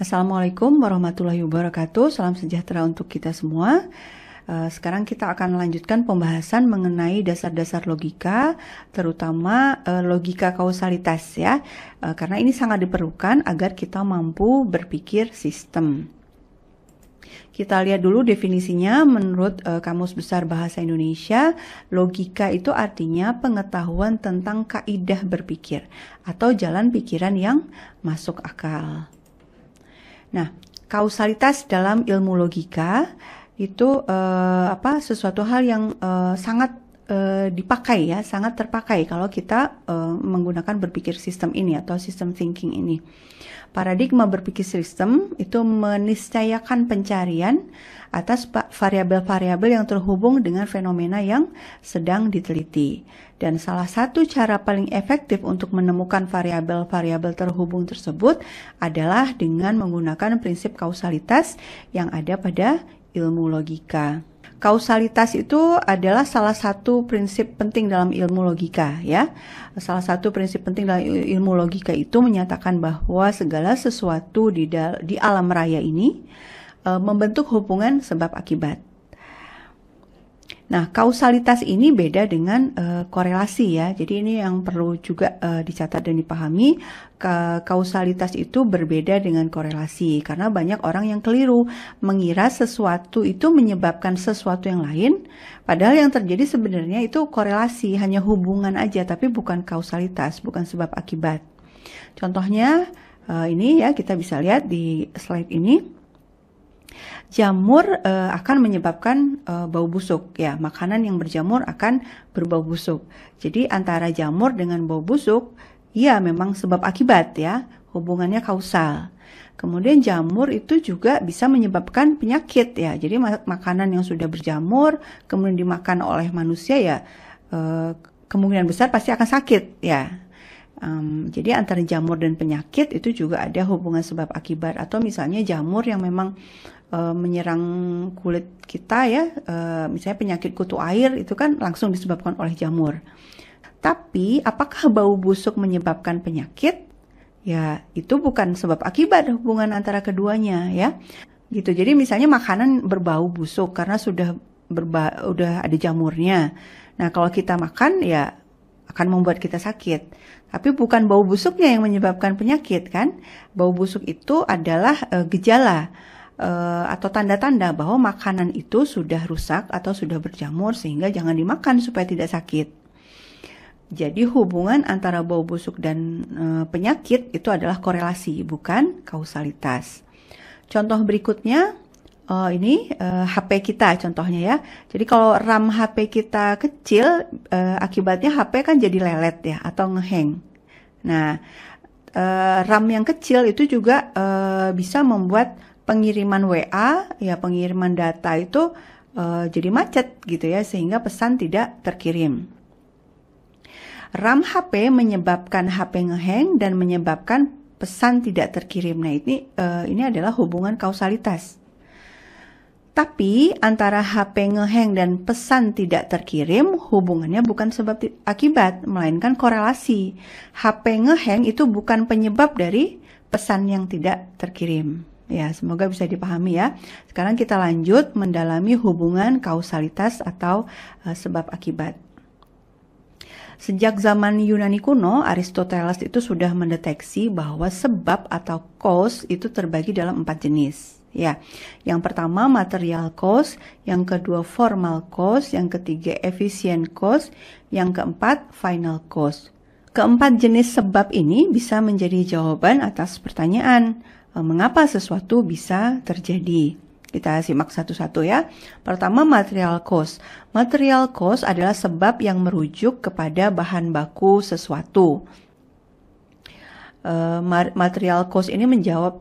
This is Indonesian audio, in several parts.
Assalamualaikum warahmatullahi wabarakatuh. Salam sejahtera untuk kita semua. Sekarang kita akan melanjutkan pembahasan mengenai dasar-dasar logika, terutama logika kausalitas ya. Karena ini sangat diperlukan agar kita mampu berpikir sistem. Kita lihat dulu definisinya menurut Kamus Besar Bahasa Indonesia. Logika itu artinya pengetahuan tentang kaidah berpikir atau jalan pikiran yang masuk akal. Nah, kausalitas dalam ilmu logika itu sesuatu hal yang sangat dipakai ya, sangat terpakai kalau kita menggunakan berpikir sistem ini atau system thinking ini. Paradigma berpikir sistem itu meniscayakan pencarian atas variabel-variabel yang terhubung dengan fenomena yang sedang diteliti. Dan salah satu cara paling efektif untuk menemukan variabel-variabel terhubung tersebut adalah dengan menggunakan prinsip kausalitas yang ada pada ilmu logika. Kausalitas itu adalah salah satu prinsip penting dalam ilmu logika ya. Salah satu prinsip penting dalam ilmu logika itu menyatakan bahwa segala sesuatu di alam raya ini membentuk hubungan sebab akibat. Nah, kausalitas ini beda dengan korelasi ya. Jadi ini yang perlu juga dicatat dan dipahami. Kausalitas itu berbeda dengan korelasi karena banyak orang yang keliru mengira sesuatu itu menyebabkan sesuatu yang lain, padahal yang terjadi sebenarnya itu korelasi, hanya hubungan aja tapi bukan kausalitas, bukan sebab akibat. Contohnya ini ya, kita bisa lihat di slide ini. Jamur akan menyebabkan bau busuk ya, makanan yang berjamur akan berbau busuk. Jadi antara jamur dengan bau busuk ya memang sebab akibat ya, hubungannya kausal. Kemudian jamur itu juga bisa menyebabkan penyakit ya. Jadi makanan yang sudah berjamur kemudian dimakan oleh manusia ya kemungkinan besar pasti akan sakit ya. Jadi antara jamur dan penyakit itu juga ada hubungan sebab akibat. Atau misalnya jamur yang memang menyerang kulit kita ya, misalnya penyakit kutu air itu kan langsung disebabkan oleh jamur. Tapi apakah bau busuk menyebabkan penyakit? Ya itu bukan sebab akibat hubungan antara keduanya ya. Gitu. Jadi misalnya makanan berbau busuk karena sudah ada jamurnya. Nah kalau kita makan ya akan membuat kita sakit. Tapi bukan bau busuknya yang menyebabkan penyakit kan? Bau busuk itu adalah gejala atau tanda-tanda bahwa makanan itu sudah rusak atau sudah berjamur sehingga jangan dimakan supaya tidak sakit. Jadi hubungan antara bau busuk dan penyakit itu adalah korelasi, bukan kausalitas. Contoh berikutnya ini HP kita contohnya ya. Jadi kalau RAM HP kita kecil, akibatnya HP kan jadi lelet ya atau ngehang. Nah, RAM yang kecil itu juga bisa membuat pengiriman WA ya, pengiriman data itu jadi macet gitu ya, sehingga pesan tidak terkirim. RAM HP menyebabkan HP ngehang dan menyebabkan pesan tidak terkirim. Nah, ini adalah hubungan kausalitas. Tapi antara HP ngehang dan pesan tidak terkirim hubungannya bukan sebab akibat, melainkan korelasi. HP ngehang itu bukan penyebab dari pesan yang tidak terkirim. Ya, semoga bisa dipahami ya. Sekarang kita lanjut mendalami hubungan kausalitas atau sebab akibat. Sejak zaman Yunani kuno, Aristoteles itu sudah mendeteksi bahwa sebab atau cause itu terbagi dalam 4 jenis. Ya, yang pertama material cause, yang kedua formal cause, yang ketiga efficient cause, yang keempat final cause. Keempat jenis sebab ini bisa menjadi jawaban atas pertanyaan mengapa sesuatu bisa terjadi. Kita simak satu-satu ya. Pertama, material cause. Material cause adalah sebab yang merujuk kepada bahan baku sesuatu. Material cause ini menjawab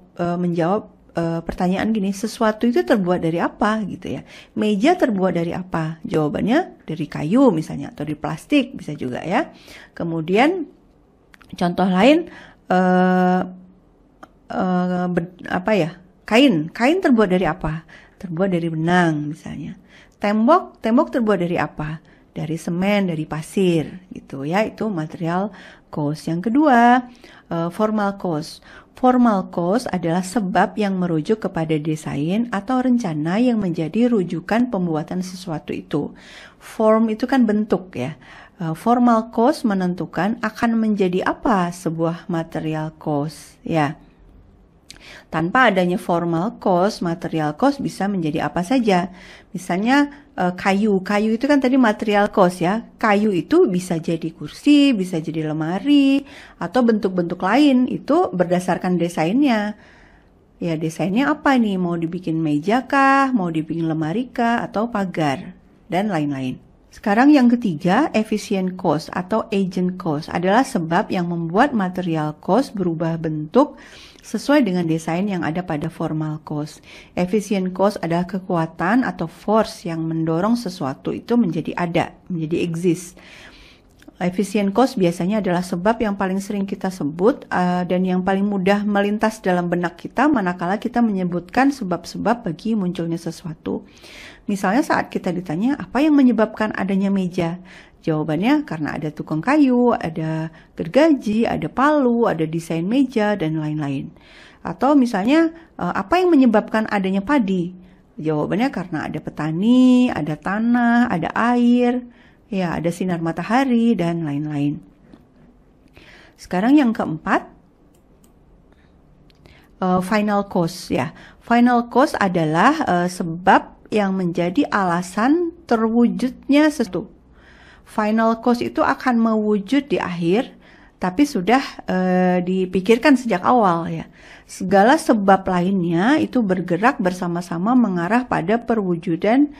pertanyaan gini, sesuatu itu terbuat dari apa gitu ya. Meja terbuat dari apa? Jawabannya dari kayu misalnya, atau dari plastik bisa juga ya. Kemudian contoh lain kain terbuat dari apa? Terbuat dari benang misalnya. Tembok terbuat dari apa? Dari semen, dari pasir gitu ya. Itu material cause. Yang kedua, formal cause. Formal cost adalah sebab yang merujuk kepada desain atau rencana yang menjadi rujukan pembuatan sesuatu itu. Form itu kan bentuk ya. Formal cost menentukan akan menjadi apa sebuah material cost ya. Tanpa adanya formal cost, material cost bisa menjadi apa saja. Misalnya kayu itu kan tadi material cost ya. Kayu itu bisa jadi kursi, bisa jadi lemari, atau bentuk-bentuk lain. Itu berdasarkan desainnya. Ya desainnya apa nih? Mau dibikin meja kah? Mau dibikin lemari kah? Atau pagar? Dan lain-lain. Sekarang yang ketiga, efficient cost atau agent cost adalah sebab yang membuat material cost berubah bentuk sesuai dengan desain yang ada pada formal cost. Efficient cost adalah kekuatan atau force yang mendorong sesuatu itu menjadi ada, menjadi exist. Efficient cost biasanya adalah sebab yang paling sering kita sebut dan yang paling mudah melintas dalam benak kita manakala kita menyebutkan sebab-sebab bagi munculnya sesuatu. Misalnya saat kita ditanya apa yang menyebabkan adanya meja, jawabannya karena ada tukang kayu, ada gergaji, ada palu, ada desain meja, dan lain-lain. Atau misalnya apa yang menyebabkan adanya padi, jawabannya karena ada petani, ada tanah, ada air, ya ada sinar matahari, dan lain-lain. Sekarang yang keempat, final cost ya. Final cost adalah sebab yang menjadi alasan terwujudnya sesuatu. Final cost itu akan mewujud di akhir, tapi sudah dipikirkan sejak awal ya. Segala sebab lainnya itu bergerak bersama-sama mengarah pada perwujudan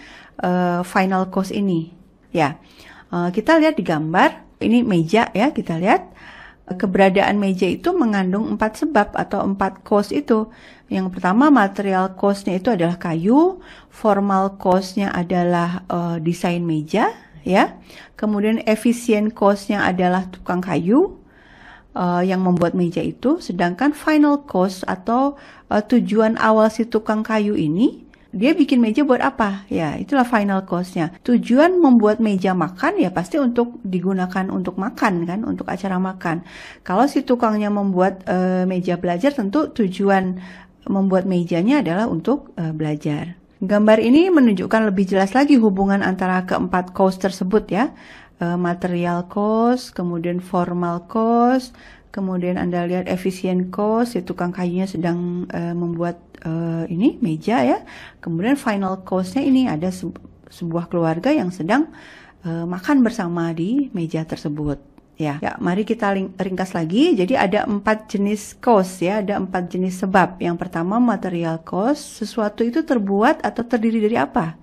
final cost ini. Ya, kita lihat di gambar, ini meja ya, kita lihat. Keberadaan meja itu mengandung 4 sebab atau 4 cost itu. Yang pertama material cost-nya itu adalah kayu, formal cost-nya adalah desain meja, ya. Kemudian efficient cost-nya adalah tukang kayu yang membuat meja itu. Sedangkan final cost atau tujuan awal si tukang kayu ini, dia bikin meja buat apa? Ya, itulah final cost-nya. Tujuan membuat meja makan ya pasti untuk digunakan untuk makan kan, untuk acara makan. Kalau si tukangnya membuat meja belajar, tentu tujuan membuat mejanya adalah untuk belajar. Gambar ini menunjukkan lebih jelas lagi hubungan antara keempat cost tersebut ya. Material cost, kemudian formal cost, kemudian Anda lihat efficient cost, si tukang kayunya sedang membuat ini meja ya. Kemudian final cost-nya ini ada sebuah keluarga yang sedang makan bersama di meja tersebut. Ya, mari kita ringkas lagi. Jadi ada 4 jenis cost ya, ada 4 jenis sebab. Yang pertama material cost, sesuatu itu terbuat atau terdiri dari apa.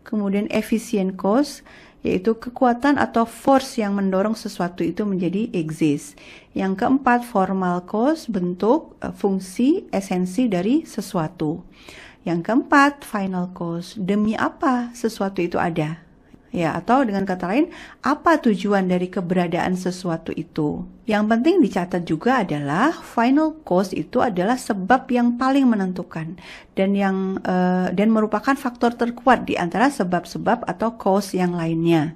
Kemudian efficient cost, yaitu kekuatan atau force yang mendorong sesuatu itu menjadi exist. Yang keempat, formal cost, bentuk, fungsi, esensi dari sesuatu. Yang keempat, final cost, demi apa sesuatu itu ada. Ya, atau dengan kata lain, apa tujuan dari keberadaan sesuatu itu. Yang penting dicatat juga adalah final cost itu adalah sebab yang paling menentukan dan merupakan faktor terkuat di antara sebab-sebab atau cost yang lainnya.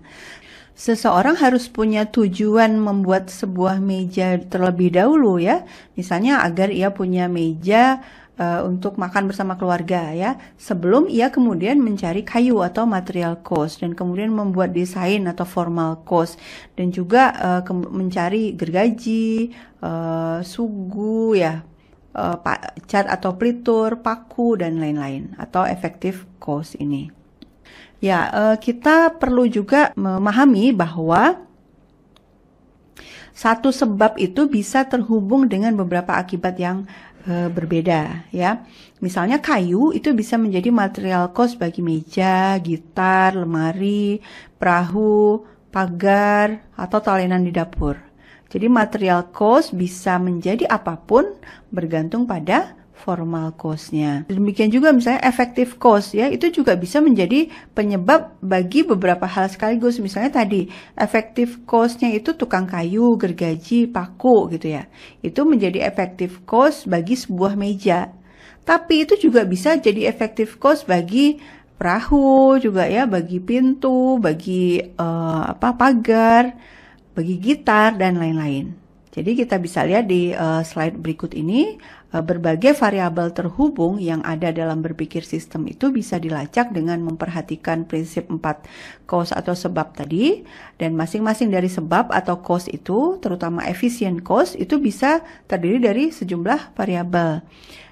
Seseorang harus punya tujuan membuat sebuah meja terlebih dahulu ya. Misalnya agar ia punya meja untuk makan bersama keluarga ya, sebelum ia kemudian mencari kayu atau material cost dan kemudian membuat desain atau formal cost dan juga mencari gergaji, sugu ya, cat atau pelitur, paku dan lain-lain atau effective cost ini. Ya, kita perlu juga memahami bahwa satu sebab itu bisa terhubung dengan beberapa akibat yang berbeda ya. Misalnya kayu itu bisa menjadi material cost bagi meja, gitar, lemari, perahu, pagar, atau talenan di dapur. Jadi material cost bisa menjadi apapun bergantung pada formal cost-nya. Demikian juga misalnya effective cost ya, itu juga bisa menjadi penyebab bagi beberapa hal sekaligus. Misalnya tadi effective cost-nya itu tukang kayu, gergaji, paku gitu ya. Itu menjadi effective cost bagi sebuah meja. Tapi itu juga bisa jadi effective cost bagi perahu juga ya, bagi pintu, bagi pagar, bagi gitar dan lain-lain. Jadi kita bisa lihat di slide berikut ini Berbagai variabel terhubung yang ada dalam berpikir sistem itu bisa dilacak dengan memperhatikan prinsip 4 cause atau sebab tadi, dan masing-masing dari sebab atau cause itu, terutama efisien cause, itu bisa terdiri dari sejumlah variabel.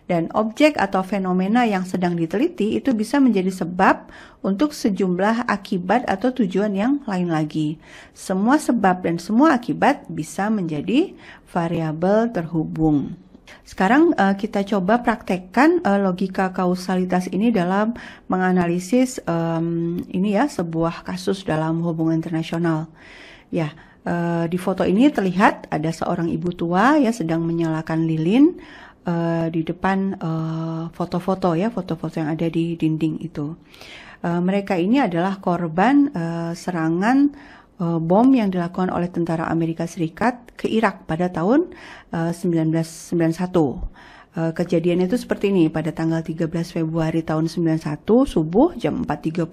Dan objek atau fenomena yang sedang diteliti itu bisa menjadi sebab untuk sejumlah akibat atau tujuan yang lain lagi. Semua sebab dan semua akibat bisa menjadi variabel terhubung. Sekarang kita coba praktekkan logika kausalitas ini dalam menganalisis sebuah kasus dalam hubungan internasional. Ya, di foto ini terlihat ada seorang ibu tua ya sedang menyalakan lilin di depan foto-foto yang ada di dinding itu. Mereka ini adalah korban serangan bom yang dilakukan oleh tentara Amerika Serikat ke Irak pada tahun 1991. Kejadian itu seperti ini, pada tanggal 13 Februari tahun 91 subuh jam 4.30,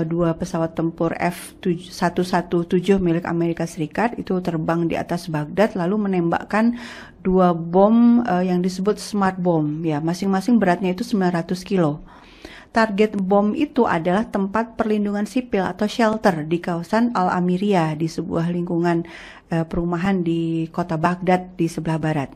dua pesawat tempur F-117 milik Amerika Serikat itu terbang di atas Baghdad lalu menembakkan dua bom yang disebut smart bomb, ya, masing-masing beratnya itu 900 kilo. Target bom itu adalah tempat perlindungan sipil atau shelter di kawasan Al-Amiria di sebuah lingkungan perumahan di kota Baghdad di sebelah barat.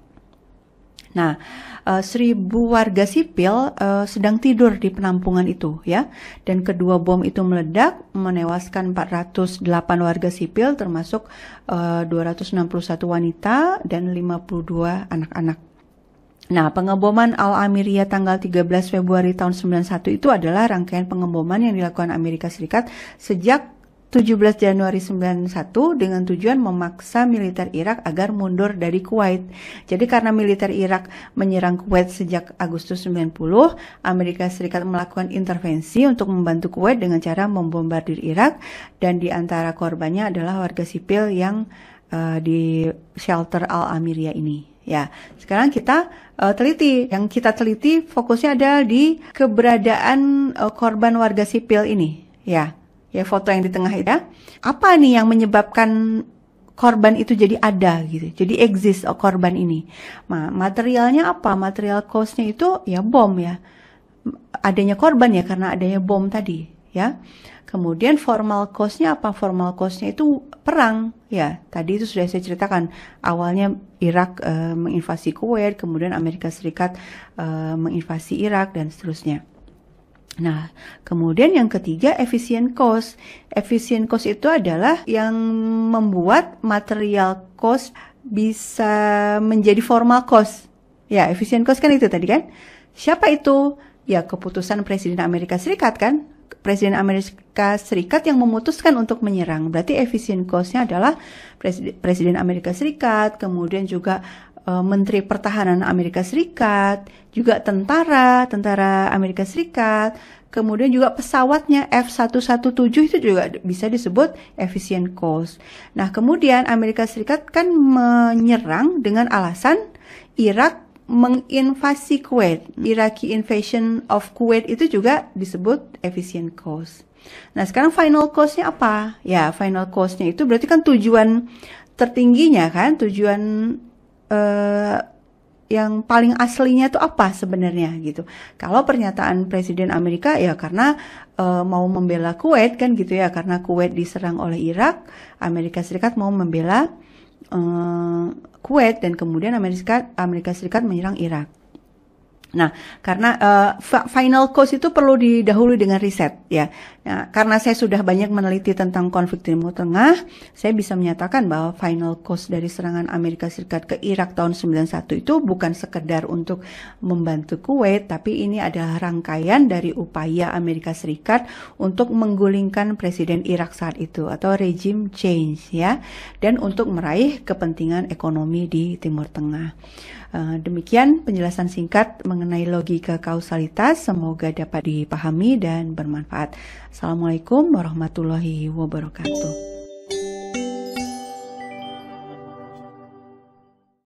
Nah, 1.000 warga sipil sedang tidur di penampungan itu, ya, dan kedua bom itu meledak, menewaskan 408 warga sipil, termasuk 261 wanita dan 52 anak-anak. Nah, pengeboman Al-Amiria tanggal 13 Februari tahun 91 itu adalah rangkaian pengeboman yang dilakukan Amerika Serikat sejak 17 Januari 91 dengan tujuan memaksa militer Irak agar mundur dari Kuwait. Jadi karena militer Irak menyerang Kuwait sejak Agustus 90, Amerika Serikat melakukan intervensi untuk membantu Kuwait dengan cara membombardir Irak, dan di antara korbannya adalah warga sipil yang di shelter Al-Amiria ini. Ya, sekarang kita teliti. Yang kita teliti fokusnya ada di keberadaan korban warga sipil ini. Ya, foto yang di tengah itu. Ya. Apa nih yang menyebabkan korban itu jadi ada gitu? Jadi exist korban ini. Nah, materialnya apa? Material cause-nya itu ya bom ya. Adanya korban ya karena adanya bom tadi, ya. Kemudian formal cause-nya apa? Formal cause-nya itu perang. Ya, tadi itu sudah saya ceritakan. Awalnya Irak menginvasi Kuwait, kemudian Amerika Serikat menginvasi Irak, dan seterusnya. Nah, kemudian yang ketiga, efficient cost. Efficient cost itu adalah yang membuat material cost bisa menjadi formal cost. Ya, efficient cost kan itu tadi kan. Siapa itu? Ya, keputusan Presiden Amerika Serikat kan. Presiden Amerika Serikat yang memutuskan untuk menyerang. Berarti efficient cost-nya adalah Presiden Amerika Serikat, kemudian juga Menteri Pertahanan Amerika Serikat, juga tentara Amerika Serikat, kemudian juga pesawatnya F-117 itu juga bisa disebut efficient cost. Nah, kemudian Amerika Serikat kan menyerang dengan alasan Irak menginvasi Kuwait. Iraqi invasion of Kuwait itu juga disebut efficient cost. Nah, sekarang final cost-nya apa? Ya, final cost-nya itu berarti kan tujuan tertingginya kan, tujuan yang paling aslinya itu apa sebenarnya gitu. Kalau pernyataan Presiden Amerika ya karena mau membela Kuwait kan gitu ya, karena Kuwait diserang oleh Irak, Amerika Serikat mau membela Kuwait, dan kemudian Amerika Serikat menyerang Irak. Nah, karena final cause itu perlu didahului dengan riset ya. Nah, karena saya sudah banyak meneliti tentang konflik Timur Tengah, saya bisa menyatakan bahwa final cause dari serangan Amerika Serikat ke Irak tahun 91 itu bukan sekedar untuk membantu Kuwait, tapi ini adalah rangkaian dari upaya Amerika Serikat untuk menggulingkan Presiden Irak saat itu atau regime change ya, dan untuk meraih kepentingan ekonomi di Timur Tengah. Demikian penjelasan singkat mengenai logika kausalitas, semoga dapat dipahami dan bermanfaat. Assalamualaikum warahmatullahi wabarakatuh.